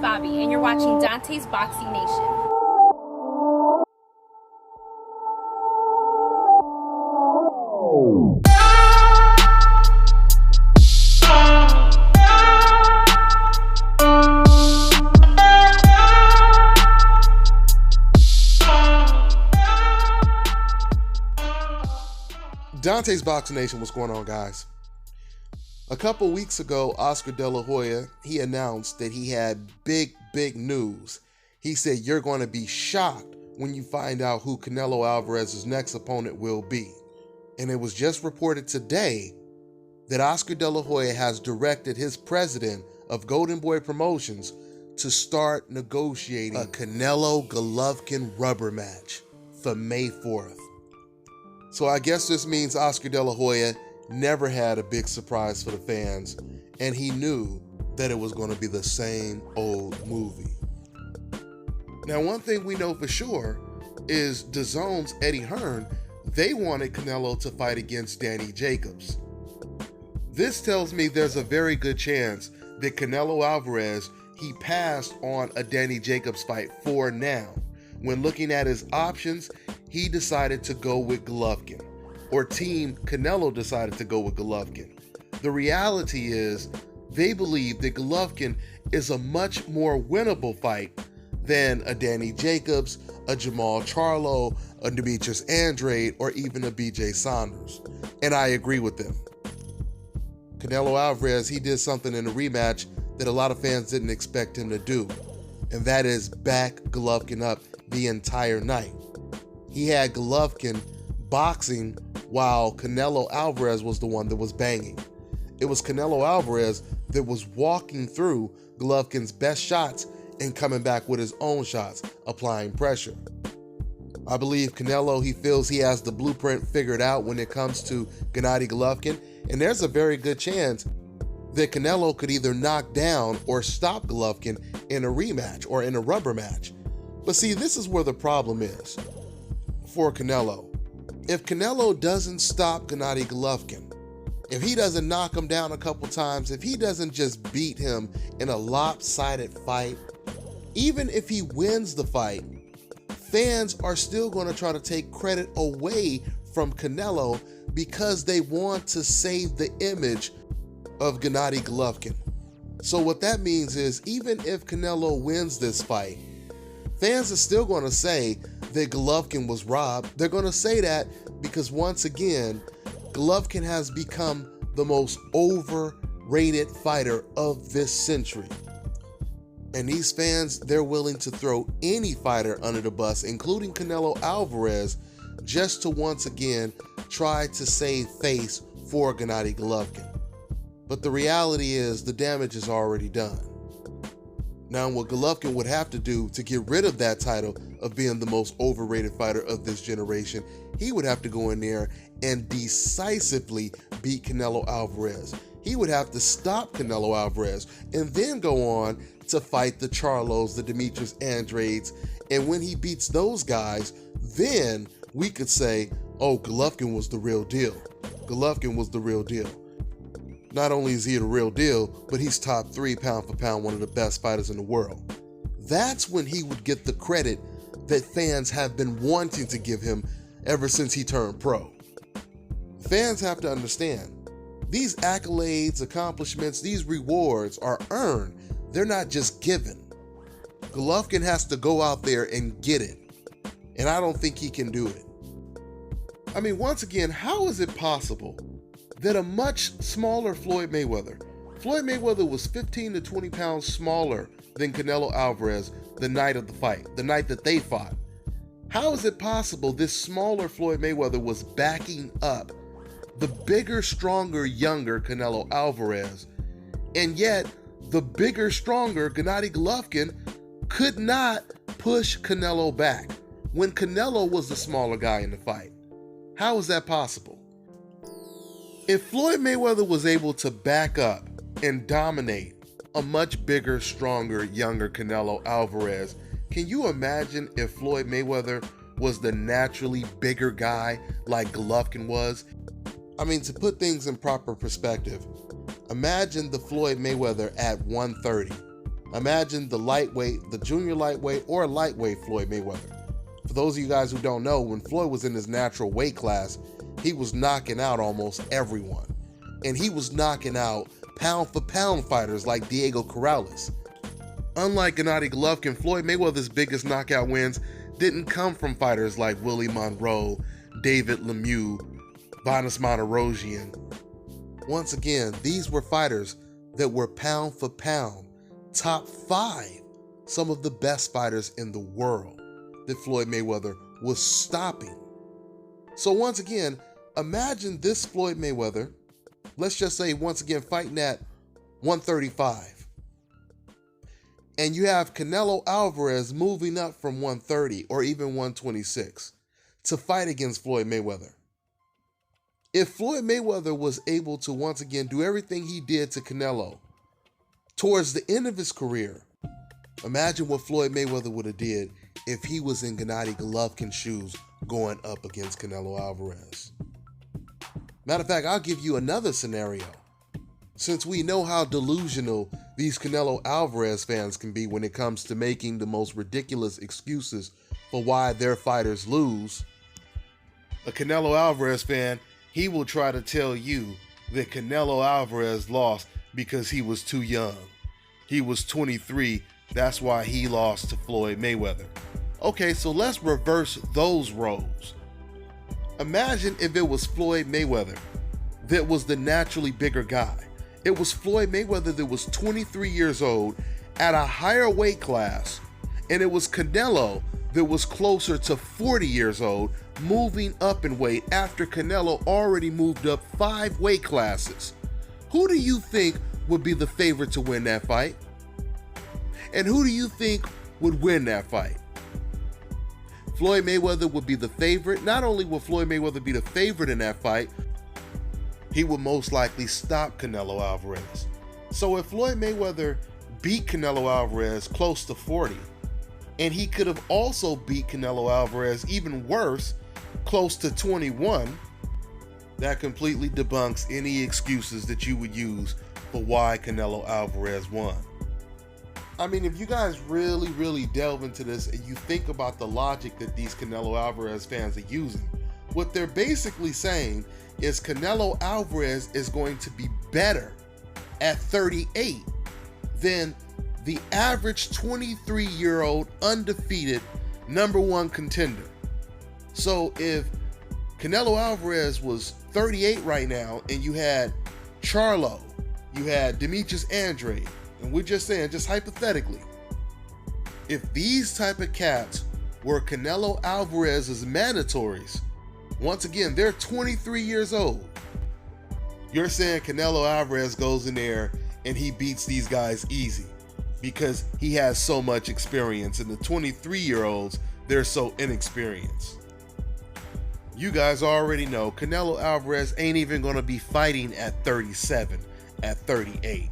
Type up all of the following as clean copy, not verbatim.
Bobby, and you're watching Dante's Boxing Nation. Dante's Boxing Nation, what's going on, guys? A couple weeks ago, Oscar De La Hoya, he announced that he had big news. He said, you're going to be shocked when you find out who Canelo Alvarez's next opponent will be. And it was just reported today that Oscar De La Hoya has directed his president of Golden Boy Promotions to start negotiating a Canelo-Golovkin rubber match for May 4th. So I guess this means Oscar De La Hoya never had a big surprise for the fans, and he knew that it was going to be the same old movie. Now, one thing we know for sure is DAZN's Eddie Hearn, they wanted Canelo to fight against Danny Jacobs. This tells me there's a very good chance that Canelo Alvarez, he passed on a Danny Jacobs fight for now. When looking at his options, he decided to go with Golovkin, or Team Canelo decided to go with Golovkin. The reality is, they believe that Golovkin is a much more winnable fight than a Danny Jacobs, a Jamal Charlo, a Demetrius Andrade, or even a BJ Saunders. And I agree with them. Canelo Alvarez, he did something in the rematch that a lot of fans didn't expect him to do, and that is back Golovkin up the entire night. He had Golovkin boxing while Canelo Alvarez was the one that was banging. It was Canelo Alvarez that was walking through Golovkin's best shots and coming back with his own shots, applying pressure. I believe Canelo, he feels he has the blueprint figured out when it comes to Gennady Golovkin, and there's a very good chance that Canelo could either knock down or stop Golovkin in a rematch or in a rubber match. But see, this is where the problem is for Canelo. If Canelo doesn't stop Gennady Golovkin, if he doesn't knock him down a couple times, if he doesn't just beat him in a lopsided fight, even if he wins the fight, fans are still going to try to take credit away from Canelo because they want to save the image of Gennady Golovkin. So what that means is, even if Canelo wins this fight, fans are still going to say that Golovkin was robbed. They're going to say that because, once again, Golovkin has become the most overrated fighter of this century. And these fans, they're willing to throw any fighter under the bus, including Canelo Alvarez, just to once again try to save face for Gennady Golovkin. But the reality is, the damage is already done. Now, what Golovkin would have to do to get rid of that title of being the most overrated fighter of this generation, he would have to go in there and decisively beat Canelo Alvarez. He would have to stop Canelo Alvarez and then go on to fight the Charlos, the Demetrius Andrades. And when he beats those guys, then we could say, oh, Golovkin was the real deal. Golovkin was the real deal. Not only is he the real deal, but he's top 3 pound for pound, one of the best fighters in the world. That's when he would get the credit that fans have been wanting to give him ever since he turned pro. Fans have to understand, these accolades, accomplishments, these rewards are earned. They're not just given. Golovkin has to go out there and get it. And I don't think he can do it. I mean, once again, how is it possible that a much smaller Floyd Mayweather was 15 to 20 pounds smaller than Canelo Alvarez the night of the fight, the night that they fought? How is it possible this smaller Floyd Mayweather was backing up the bigger, stronger, younger Canelo Alvarez, and yet the bigger, stronger Gennady Golovkin could not push Canelo back when Canelo was the smaller guy in the fight? How is that possible? If Floyd Mayweather was able to back up and dominate a much bigger, stronger, younger Canelo Alvarez, can you imagine if Floyd Mayweather was the naturally bigger guy like Golovkin was? I mean, to put things in proper perspective, imagine the Floyd Mayweather at 130. Imagine the lightweight, the junior lightweight, or lightweight Floyd Mayweather. For those of you guys who don't know, when Floyd was in his natural weight class, he was knocking out almost everyone. And he was knocking out pound for pound fighters like Diego Corrales. Unlike Gennady Golovkin, Floyd Mayweather's biggest knockout wins didn't come from fighters like Willie Monroe, David Lemieux, Vanes Martirosyan. Once again, these were fighters that were pound for pound, top 5, some of the best fighters in the world that Floyd Mayweather was stopping. So once again, imagine this Floyd Mayweather, let's just say once again fighting at 135. And you have Canelo Alvarez moving up from 130 or even 126 to fight against Floyd Mayweather. If Floyd Mayweather was able to once again do everything he did to Canelo towards the end of his career, imagine what Floyd Mayweather would have did if he was in Gennady Golovkin's shoes going up against Canelo Alvarez. Matter of fact, I'll give you another scenario. Since we know how delusional these Canelo Alvarez fans can be when it comes to making the most ridiculous excuses for why their fighters lose, a Canelo Alvarez fan, he will try to tell you that Canelo Alvarez lost because he was too young. He was 23, that's why he lost to Floyd Mayweather. Okay, so let's reverse those roles. Imagine if it was Floyd Mayweather that was the naturally bigger guy. It was Floyd Mayweather that was 23 years old at a higher weight class, and it was Canelo that was closer to 40 years old, moving up in weight after Canelo already moved up 5 weight classes. Who do you think would be the favorite to win that fight? And who do you think would win that fight? Floyd Mayweather would be the favorite. Not only would Floyd Mayweather be the favorite in that fight, he would most likely stop Canelo Alvarez. So if Floyd Mayweather beat Canelo Alvarez close to 40, and he could have also beat Canelo Alvarez even worse, close to 21, that completely debunks any excuses that you would use for why Canelo Alvarez won. I mean, if you guys really delve into this and you think about the logic that these Canelo Alvarez fans are using, what they're basically saying is Canelo Alvarez is going to be better at 38 than the average 23-year-old undefeated #1 contender. So if Canelo Alvarez was 38 right now and you had Charlo, you had Demetrius Andrade, and we're just saying, just hypothetically, if these type of cats were Canelo Alvarez's mandatories, once again, they're 23 years old. You're saying Canelo Alvarez goes in there and he beats these guys easy because he has so much experience, and the 23-year-olds, they're so inexperienced. You guys already know Canelo Alvarez ain't even going to be fighting at 37, at 38.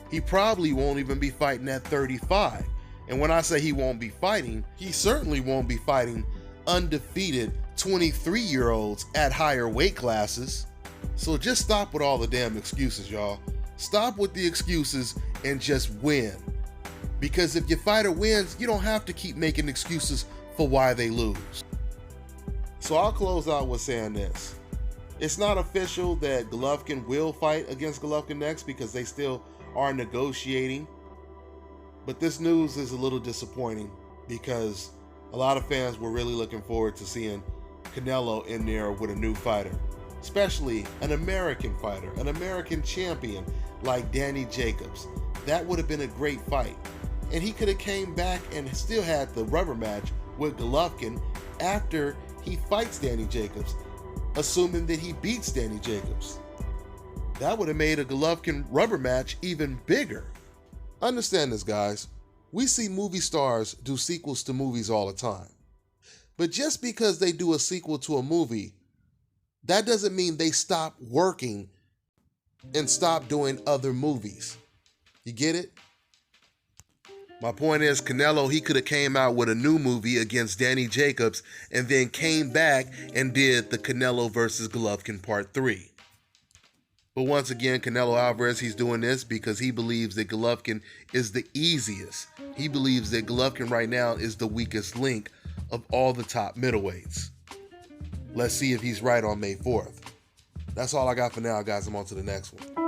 He probably won't even be fighting at 35. And when I say he won't be fighting, he certainly won't be fighting undefeated 23-year-olds at higher weight classes. So just stop with all the damn excuses, y'all. Stop with the excuses and just win. Because if your fighter wins, you don't have to keep making excuses for why they lose. So I'll close out with saying this. It's not official that Golovkin will fight against Golovkin next because they still are negotiating. But this news is a little disappointing because a lot of fans were really looking forward to seeing Canelo in there with a new fighter, especially an American fighter, an American champion like Danny Jacobs. That would have been a great fight. And he could have came back and still had the rubber match with Golovkin after he fights Danny Jacobs, assuming that he beats Danny Jacobs. That would have made a Golovkin rubber match even bigger. Understand this, guys. We see movie stars do sequels to movies all the time. But just because they do a sequel to a movie, that doesn't mean they stop working and stop doing other movies. You get it? My point is, Canelo, he could have came out with a new movie against Danny Jacobs and then came back and did the Canelo versus Golovkin Part 3. But once again, Canelo Alvarez, he's doing this because he believes that Golovkin is the easiest. He believes that Golovkin right now is the weakest link of all the top middleweights. Let's see if he's right on May 4th. That's all I got for now, guys. I'm on to the next one.